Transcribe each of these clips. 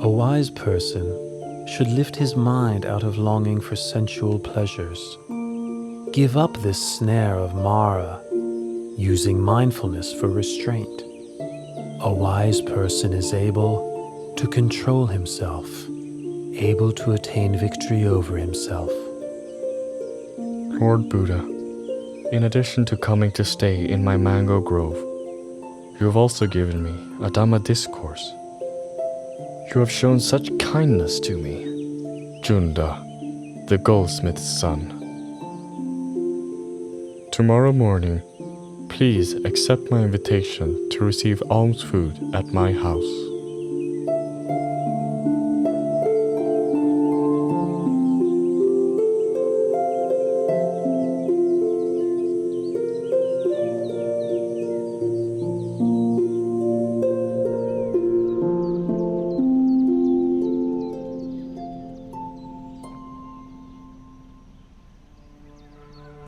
A wise person should lift his mind out of longing for sensual pleasures. Give up this snare of Mara, using mindfulness for restraint. A wise person is able to control himself, able to attain victory over himself. Lord Buddha, in addition to coming to stay in my mango grove, you have also given me a Dhamma discourse. You have shown such kindness to me, Junda, the goldsmith's son. Tomorrow morning, please accept my invitation to receive alms food at my house.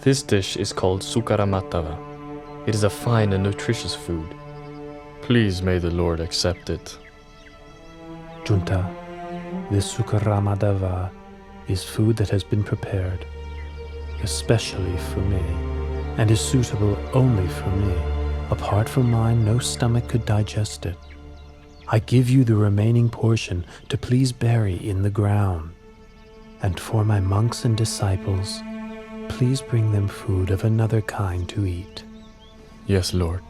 This dish is called sukaramatava. It is a fine and nutritious food. Please may the Lord accept it. Junta, this sukaramadava is food that has been prepared, especially for me, and is suitable only for me. Apart from mine, no stomach could digest it. I give you the remaining portion to please bury in the ground. And for my monks and disciples, please bring them food of another kind to eat. Yes, Lord.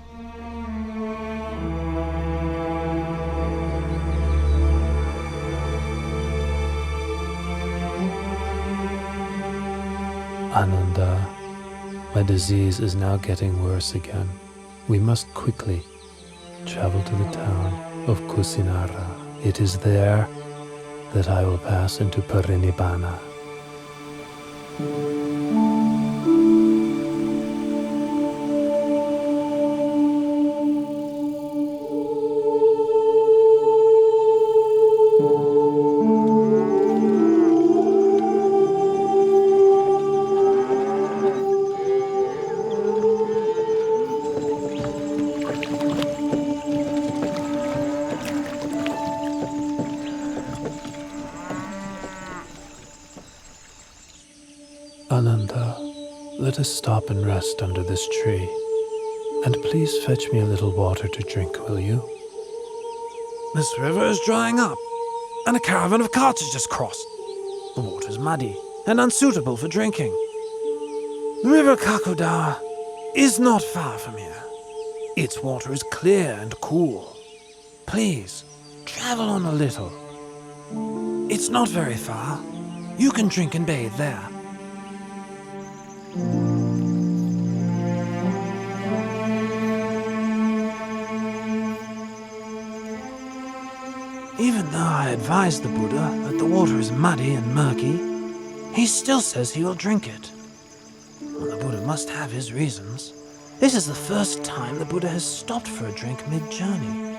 Ananda, my disease is now getting worse again. We must quickly travel to the town of Kusinara. It is there that I will pass into Parinibbana. Ananda, let us stop and rest under this tree. And please fetch me a little water to drink, will you? This river is drying up, and a caravan of carts has just crossed. The water is muddy and unsuitable for drinking. The river Kakoda is not far from here. Its water is clear and cool. Please, travel on a little. It's not very far. You can drink and bathe there. Even though I advised the Buddha that the water is muddy and murky, he still says he will drink it. Well, the Buddha must have his reasons. This is the first time the Buddha has stopped for a drink mid-journey.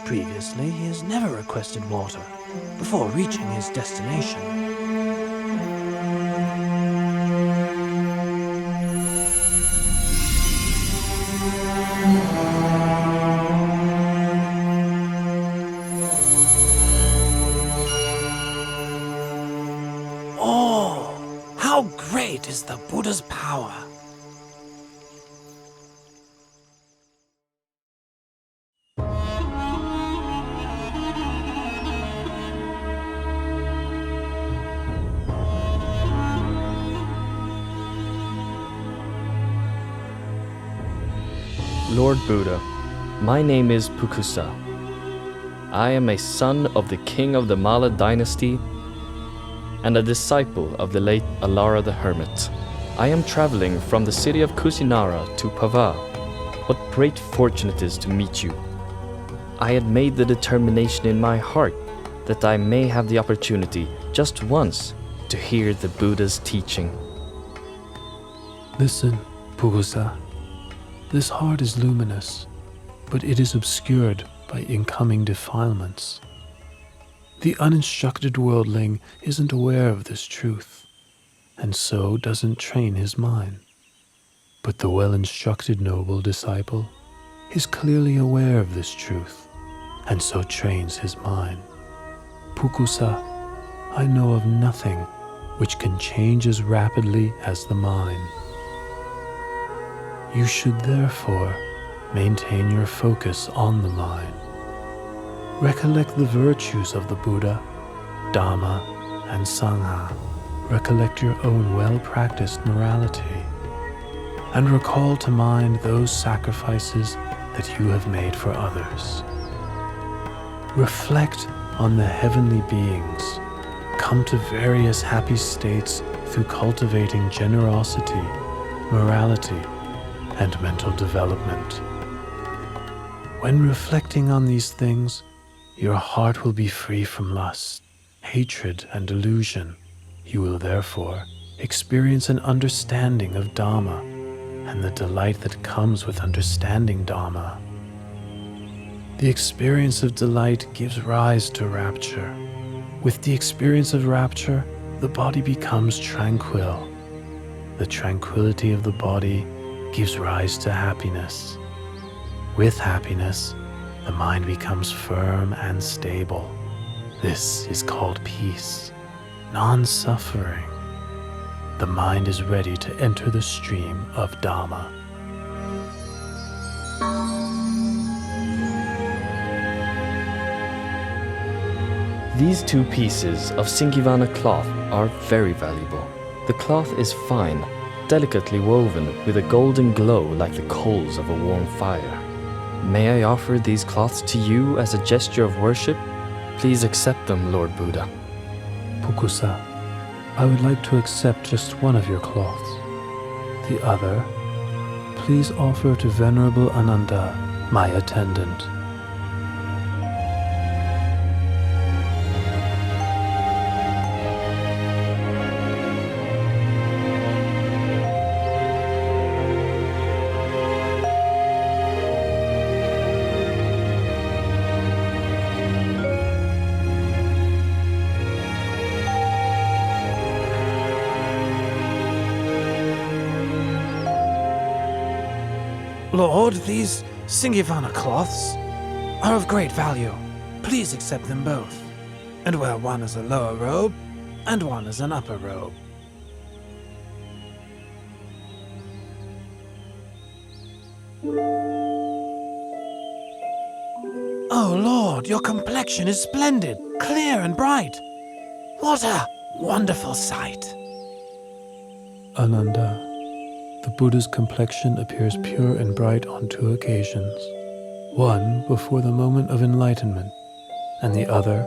Previously, he has never requested water before reaching his destination. How great is the Buddha's power! Lord Buddha, my name is Pukusa. I am a son of the king of the Mala dynasty and a disciple of the late Alara the Hermit. I am traveling from the city of Kusinara to Pava. What great fortune it is to meet you. I had made the determination in my heart that I may have the opportunity just once to hear the Buddha's teaching. Listen, Pugusa. This heart is luminous, but it is obscured by incoming defilements. The uninstructed worldling isn't aware of this truth, and so doesn't train his mind. But the well-instructed noble disciple is clearly aware of this truth, and so trains his mind. Pukusa, I know of nothing which can change as rapidly as the mind. You should therefore maintain your focus on the mind. Recollect the virtues of the Buddha, Dhamma, and Sangha. Recollect your own well-practiced morality, and recall to mind those sacrifices that you have made for others. Reflect on the heavenly beings, come to various happy states through cultivating generosity, morality, and mental development. When reflecting on these things, your heart will be free from lust, hatred, and delusion. You will therefore experience an understanding of Dhamma and the delight that comes with understanding Dhamma. The experience of delight gives rise to rapture. With the experience of rapture, the body becomes tranquil. The tranquility of the body gives rise to happiness. With happiness, the mind becomes firm and stable. This is called peace, non-suffering. The mind is ready to enter the stream of Dhamma. These two pieces of Singivana cloth are very valuable. The cloth is fine, delicately woven with a golden glow like the coals of a warm fire. May I offer these cloths to you as a gesture of worship? Please accept them, Lord Buddha. Pukusa, I would like to accept just one of your cloths. The other, please offer to Venerable Ananda, my attendant. Lord, these Singivana cloths are of great value. Please accept them both, and wear one as a lower robe and one as an upper robe. Oh Lord, your complexion is splendid, clear and bright. What a wonderful sight. Ananda, the Buddha's complexion appears pure and bright on two occasions. One before the moment of enlightenment, and the other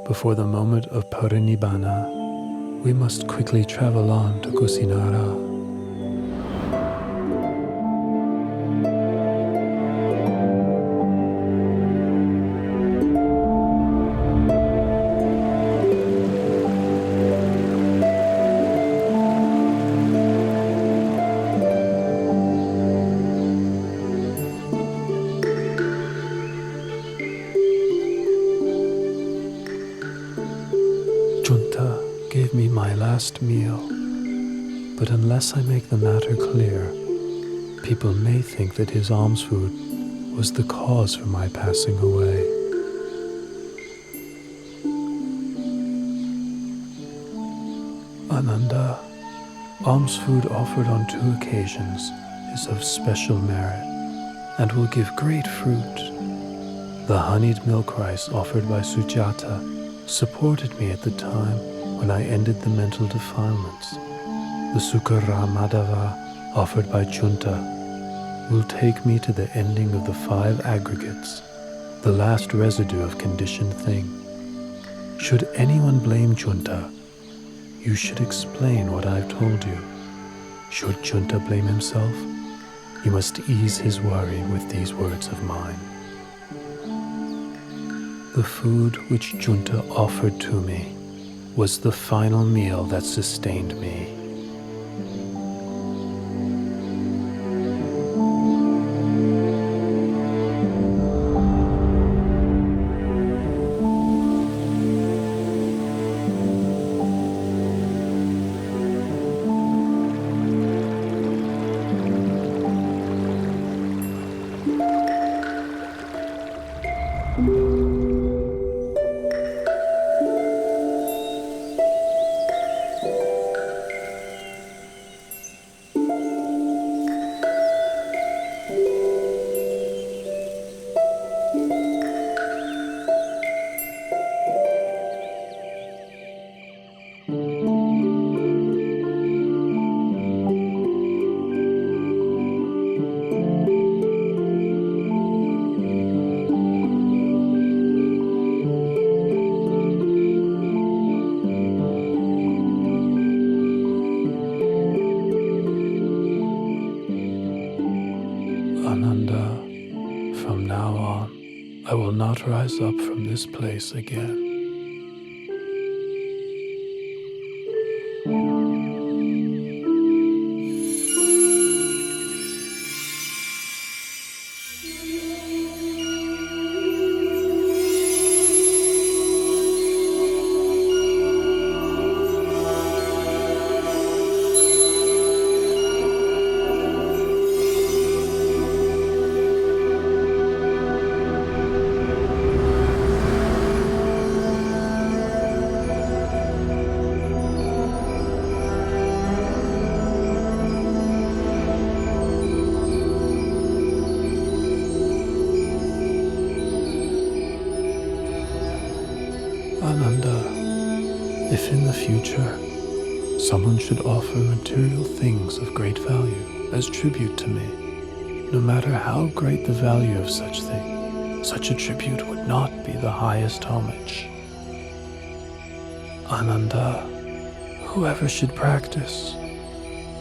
before the moment of parinibbana. We must quickly travel on to Kusinara. Junta gave me my last meal, but unless I make the matter clear, people may think that his alms food was the cause for my passing away. Ananda, alms food offered on two occasions is of special merit and will give great fruit. The honeyed milk rice offered by Sujata supported me at the time when I ended the mental defilements. The Sukara Madhava offered by Junta will take me to the ending of the 5 aggregates, the last residue of conditioned thing. Should anyone blame Junta, you should explain what I've told you. Should Junta blame himself, you must ease his worry with these words of mine. The food which Junta offered to me was the final meal that sustained me. not rise up from this place again. Ananda, if in the future someone should offer material things of great value as tribute to me, no matter how great the value of such thing, such a tribute would not be the highest homage. Ananda, whoever should practice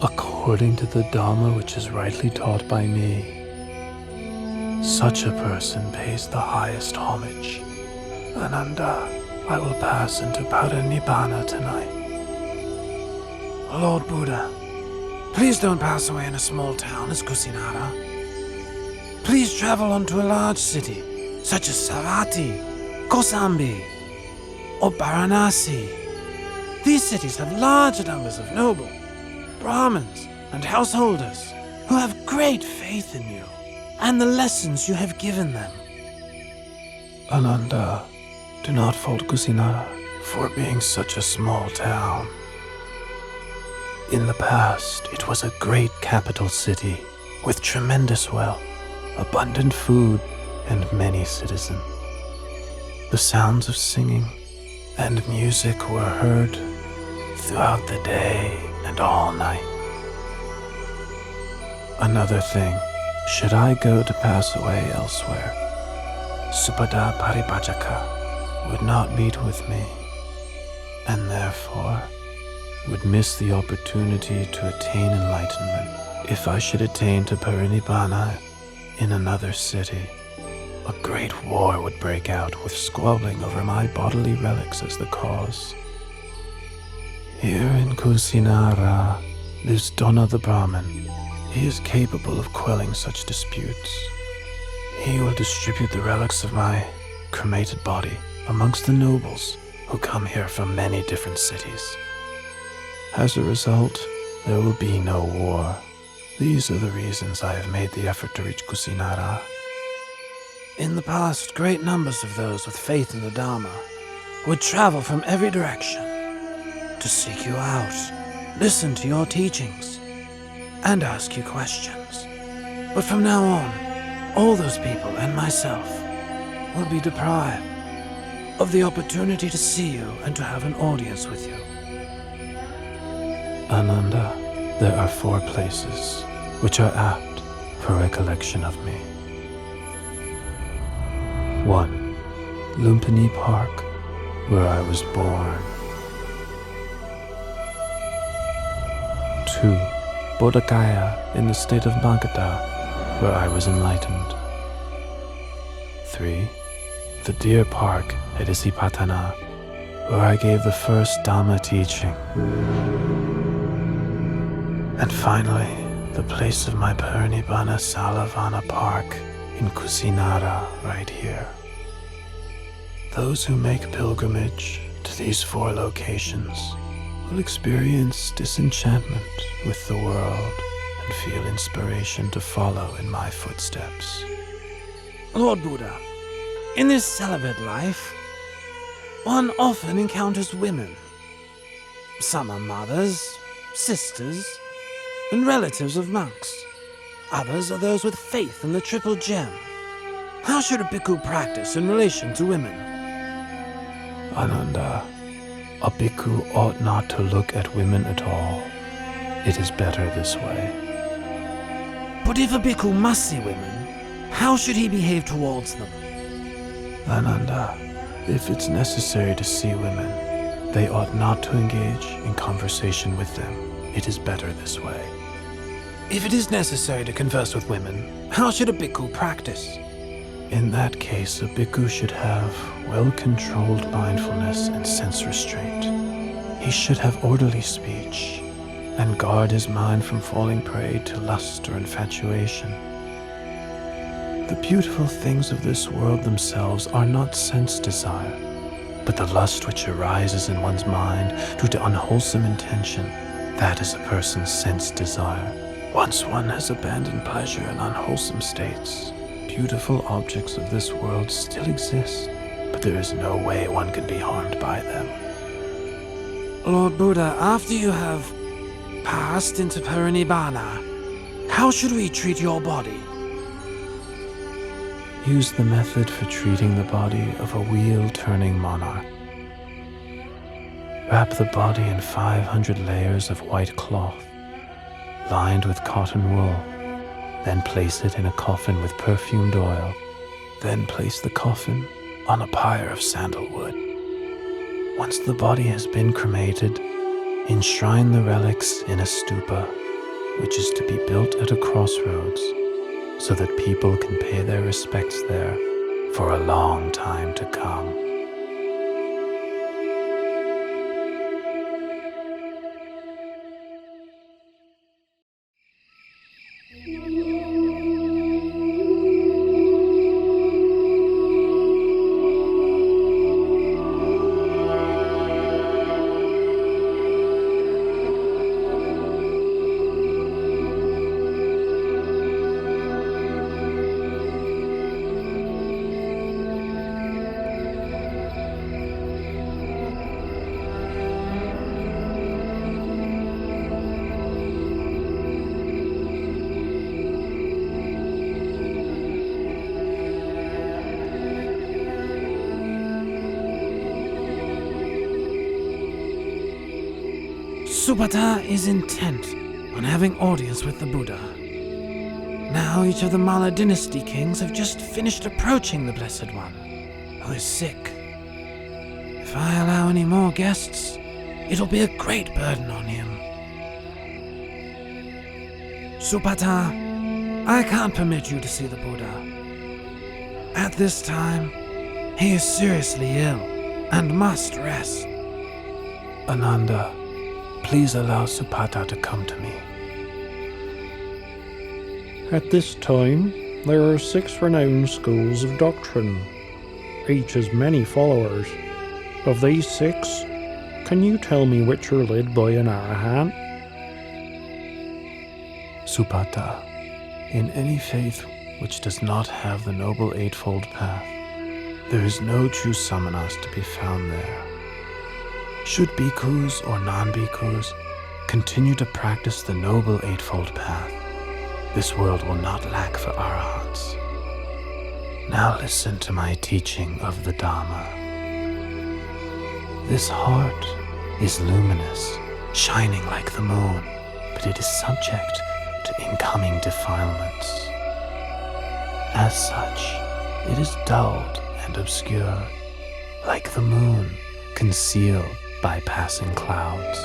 according to the Dhamma which is rightly taught by me, such a person pays the highest homage. Ananda, I will pass into Parinibbana tonight. Lord Buddha, please don't pass away in a small town as Kusinara. Please travel on to a large city, such as Savatthi, Kosambi, or Varanasi. These cities have large numbers of noble, Brahmins, and householders who have great faith in you and the lessons you have given them. Ananda, do not fault Kusinara for being such a small town. In the past, it was a great capital city with tremendous wealth, abundant food, and many citizens. The sounds of singing and music were heard throughout the day and all night. Another thing, should I go to pass away elsewhere, Supada Paripajaka would not meet with me, and therefore would miss the opportunity to attain enlightenment. If I should attain to Parinibbana in another city, a great war would break out with squabbling over my bodily relics as the cause. Here in Kusinara lives Dona the Brahmin. He is capable of quelling such disputes. He will distribute the relics of my cremated body amongst the nobles who come here from many different cities. As a result, there will be no war. These are the reasons I have made the effort to reach Kusinara. In the past, great numbers of those with faith in the Dharma would travel from every direction to seek you out, listen to your teachings, and ask you questions. But from now on, all those people and myself will be deprived of the opportunity to see you and to have an audience with you. Ananda, there are 4 places which are apt for recollection of me. 1. Lumpini Park, where I was born. 2. Bodhagaya in the state of Magadha, where I was enlightened. 3. The Deer Park at Isipatana, where I gave the first Dhamma teaching. And finally, the place of my Parinibbana Salavana Park in Kusinara, right here. Those who make pilgrimage to these 4 locations will experience disenchantment with the world and feel inspiration to follow in my footsteps. Lord Buddha, in this celibate life, one often encounters women. Some are mothers, sisters, and relatives of monks. Others are those with faith in the triple gem. How should a bhikkhu practice in relation to women? Ananda, a bhikkhu ought not to look at women at all. It is better this way. But if a bhikkhu must see women, how should he behave towards them? Ananda, if it's necessary to see women, they ought not to engage in conversation with them. It is better this way. If it is necessary to converse with women, how should a bhikkhu practice? In that case, a bhikkhu should have well-controlled mindfulness and sense restraint. He should have orderly speech and guard his mind from falling prey to lust or infatuation. The beautiful things of this world themselves are not sense desire, but the lust which arises in one's mind due to unwholesome intention, that is a person's sense desire. Once one has abandoned pleasure in unwholesome states, beautiful objects of this world still exist, but there is no way one can be harmed by them. Lord Buddha, after you have passed into parinibbana, how should we treat your body? Use the method for treating the body of a wheel-turning monarch. Wrap the body in 500 layers of white cloth, lined with cotton wool. Then place it in a coffin with perfumed oil. Then place the coffin on a pyre of sandalwood. Once the body has been cremated, enshrine the relics in a stupa, which is to be built at a crossroads, so that people can pay their respects there for a long time to come. Subhata is intent on having audience with the Buddha. Now each of the Mala dynasty kings have just finished approaching the Blessed One, who is sick. If I allow any more guests, it'll be a great burden on him. Subhata, I can't permit you to see the Buddha. At this time, he is seriously ill and must rest. Ananda, please allow Supata to come to me. At this time, there are 6 renowned schools of doctrine. Each has many followers. Of these 6, can you tell me which are led by an Arahant? Supata, in any faith which does not have the Noble Eightfold Path, there is no true samanas to be found there. Should bhikkhus or non-bhikkhus continue to practice the Noble Eightfold Path, this world will not lack for arahants. Now listen to my teaching of the Dhamma. This heart is luminous, shining like the moon, but it is subject to incoming defilements. As such, it is dulled and obscured, like the moon concealed by passing clouds.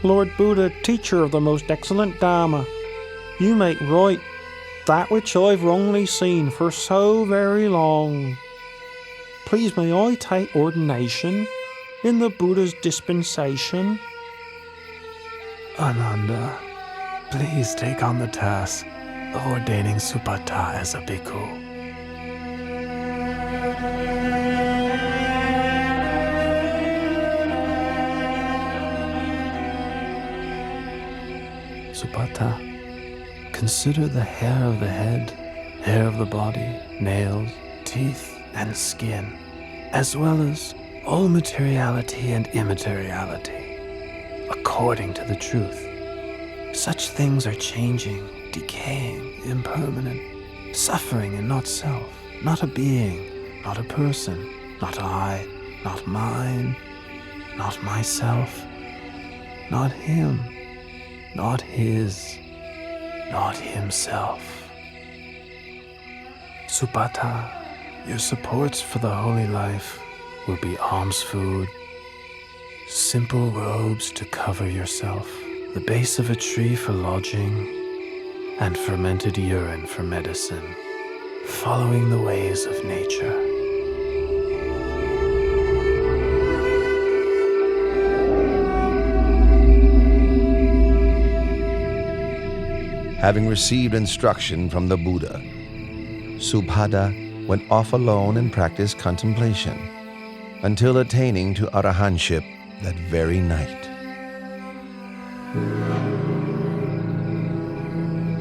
Lord Buddha, teacher of the most excellent Dharma, you make right that which I've wrongly seen for so very long. Please may I take ordination in the Buddha's dispensation? Ananda, please take on the task of ordaining Supata as a bhikkhu. Supata, consider the hair of the head, hair of the body, nails, teeth, and skin, as well as all materiality and immateriality, according to the truth. Such things are changing, decaying, impermanent, suffering and not self, not a being, not a person, not I, not mine, not myself. not him, not his, not himself. Supata, your supports for the holy life will be alms food, simple robes to cover yourself, the base of a tree for lodging, and fermented urine for medicine, following the ways of nature. Having received instruction from the Buddha, Subhada went off alone and practiced contemplation until attaining to arahantship that very night.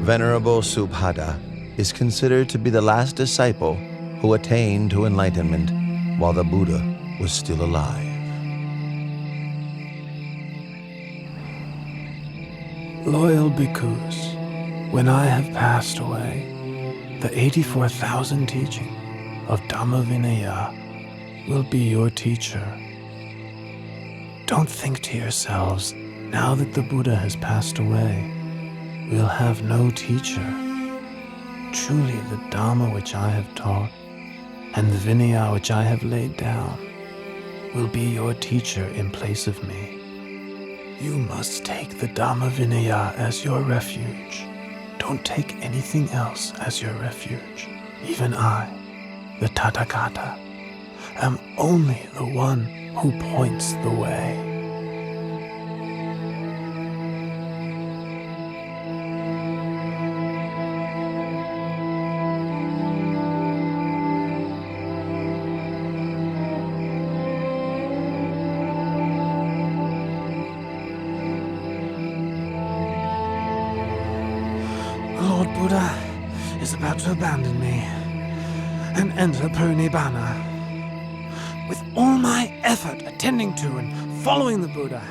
Venerable Subhada is considered to be the last disciple who attained to enlightenment while the Buddha was still alive. Loyal bhikkhus, when I have passed away, the 84,000 teaching of Dhamma Vinaya will be your teacher. Don't think to yourselves, now that the Buddha has passed away, we'll have no teacher. Truly the Dhamma which I have taught and the Vinaya which I have laid down will be your teacher in place of me. You must take the Dhamma Vinaya as your refuge. Don't take anything else as your refuge. Even I, the Tathagata, am only the one who points the way. Lord Buddha is about to abandon me and enter Parinibbana. With all my effort attending to and following the Buddha,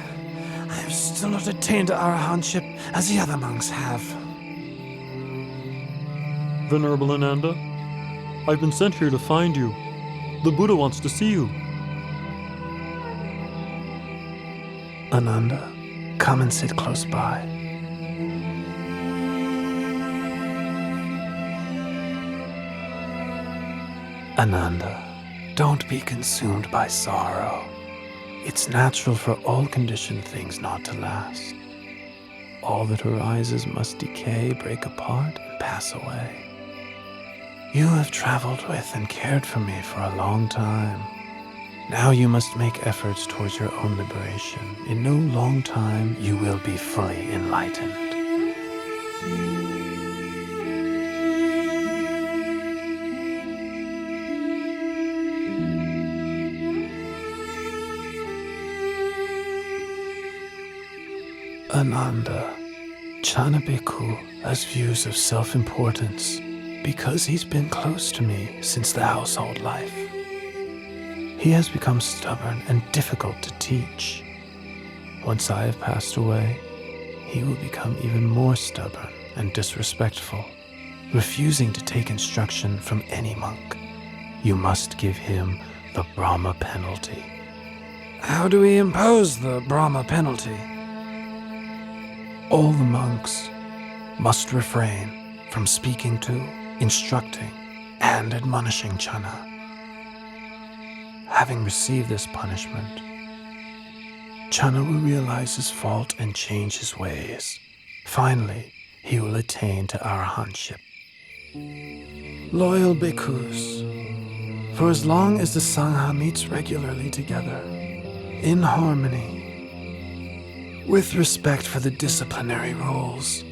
I have still not attained to arahantship as the other monks have. Venerable Ananda, I've been sent here to find you. The Buddha wants to see you. Ananda, come and sit close by. Ananda, don't be consumed by sorrow. It's natural for all conditioned things not to last. All that arises must decay, break apart, and pass away. You have traveled with and cared for me for a long time. Now you must make efforts towards your own liberation. In no long time you will be fully enlightened. Ananda, Chanabhikkhu has views of self-importance because he's been close to me since the household life. He has become stubborn and difficult to teach. Once I have passed away, he will become even more stubborn and disrespectful, refusing to take instruction from any monk. You must give him the Brahma penalty. How do we impose the Brahma penalty? All the monks must refrain from speaking to, instructing, and admonishing Channa. Having received this punishment, Channa will realize his fault and change his ways. Finally, he will attain to arahantship. Loyal bhikkhus, for as long as the Sangha meets regularly together, in harmony, with respect for the disciplinary rules,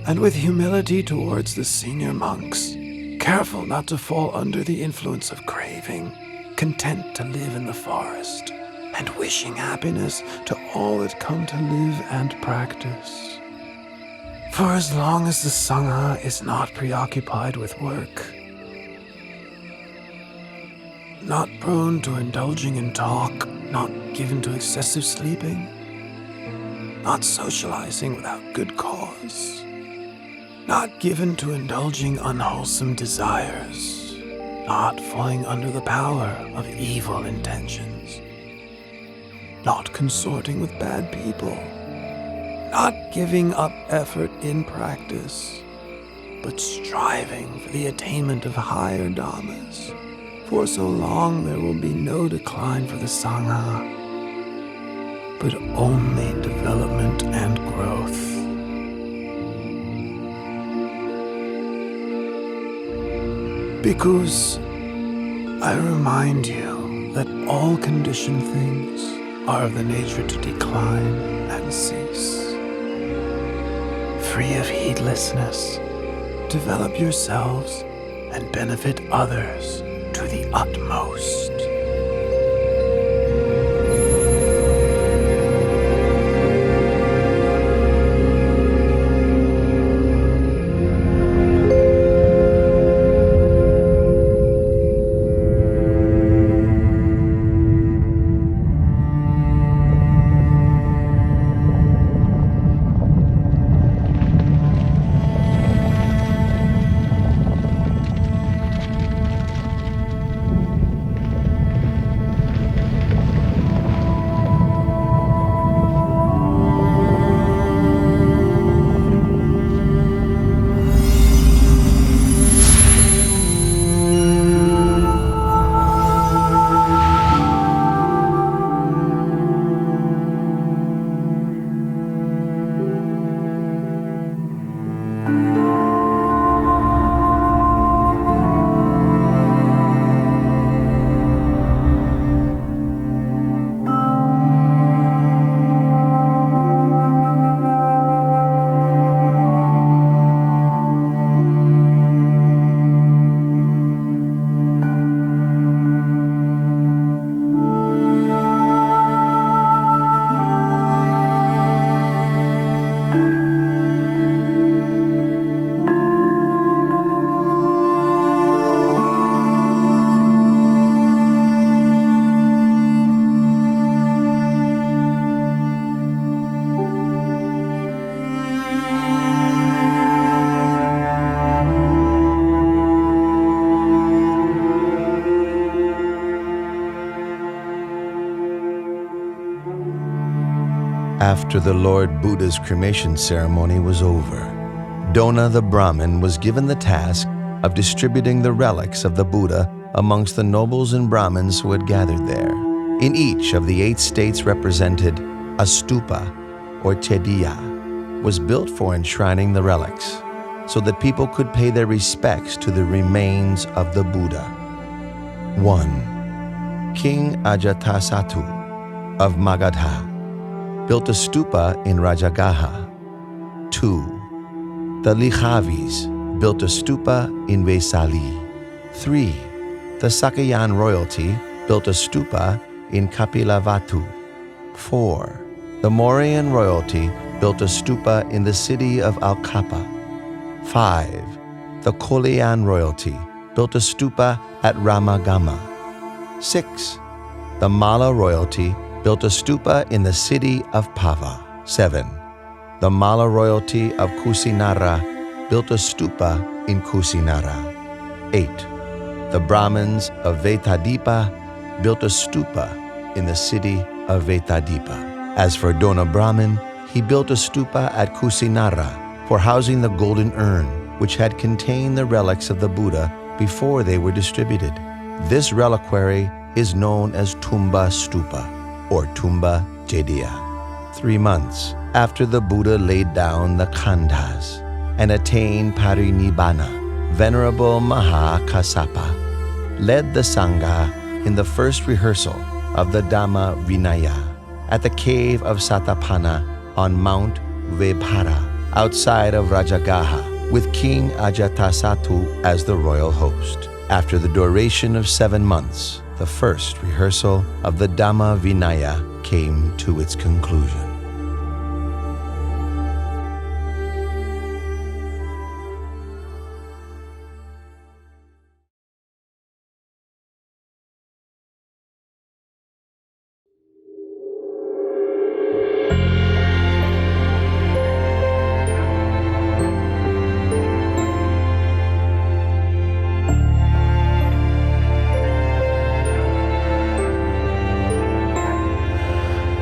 and with humility towards the senior monks, careful not to fall under the influence of craving, content to live in the forest, and wishing happiness to all that come to live and practice. For as long as the Sangha is not preoccupied with work, not prone to indulging in talk, not given to excessive sleeping, not socializing without good cause, not given to indulging unwholesome desires, not falling under the power of evil intentions, not consorting with bad people, not giving up effort in practice, but striving for the attainment of higher dhammas. For so long there will be no decline for the Sangha, but only development and growth. Because I remind you that all conditioned things are of the nature to decline and cease. Free of heedlessness, develop yourselves and benefit others to the utmost. After the Lord Buddha's cremation ceremony was over, Dona the Brahmin was given the task of distributing the relics of the Buddha amongst the nobles and Brahmins who had gathered there. In each of the 8 states represented, a stupa, or chediya, was built for enshrining the relics, so that people could pay their respects to the remains of the Buddha. 1. King Ajatasattu of Magadha built a stupa in Rajagaha. 2. The Likhavis built a stupa in Vesali. 3. The Sakayan royalty built a stupa in Kapilavatu. 4. The Mauryan royalty built a stupa in the city of Alkapa. 5. The Kolayan royalty built a stupa at Ramagama. 6. The Malla royalty built a stupa in the city of Pava. 7. The Malla royalty of Kusinara built a stupa in Kusinara. 8. The Brahmins of Vetadipa built a stupa in the city of Vetadipa. As for Dona Brahmin, he built a stupa at Kusinara for housing the golden urn, which had contained the relics of the Buddha before they were distributed. This reliquary is known as Tumba Stupa, or Tumba Jediya. 3 months after the Buddha laid down the khandhas and attained parinibbana, Venerable Mahakassapa led the Sangha in the first rehearsal of the Dhamma Vinaya at the cave of Satapana on Mount Vebhara outside of Rajagaha, with King Ajatasattu as the royal host. After the duration of 7 months, the first rehearsal of the Dhamma Vinaya came to its conclusion.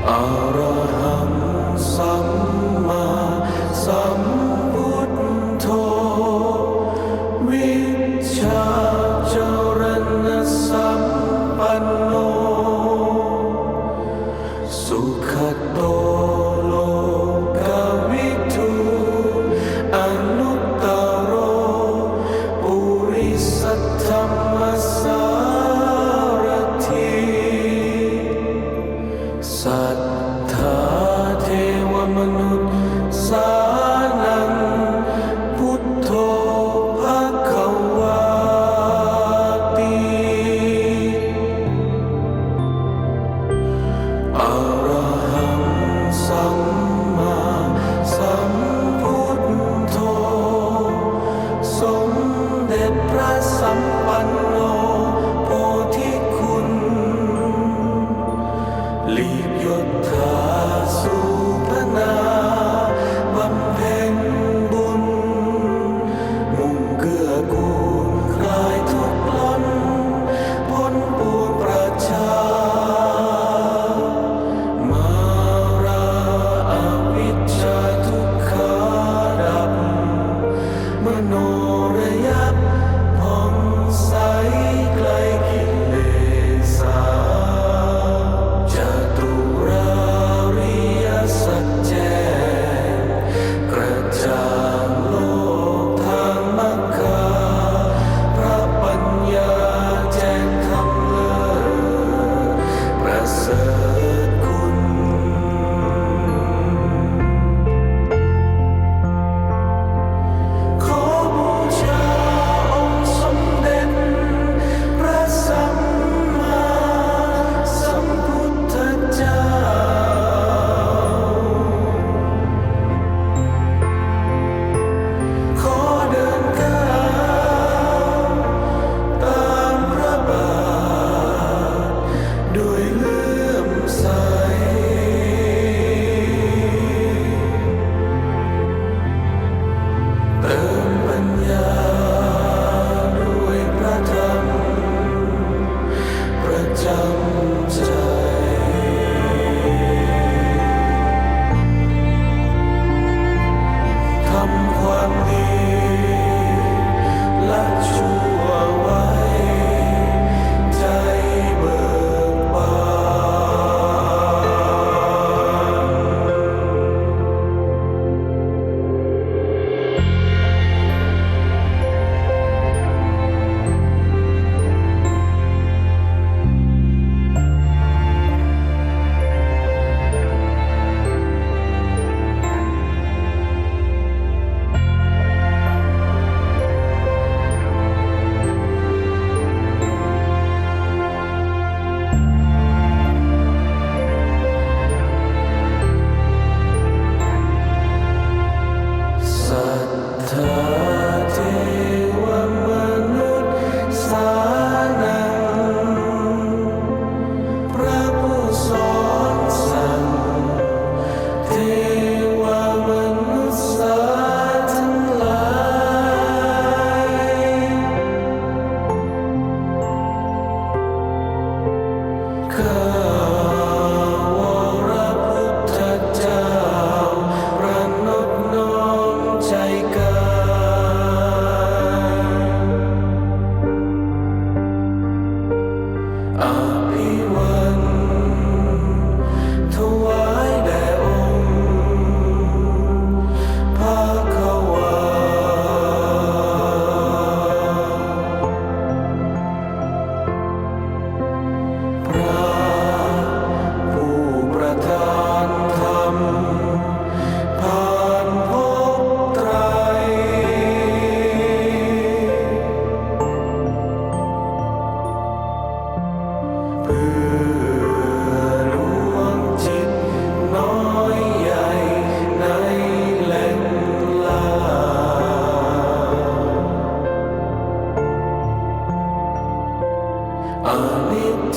Araham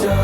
จะ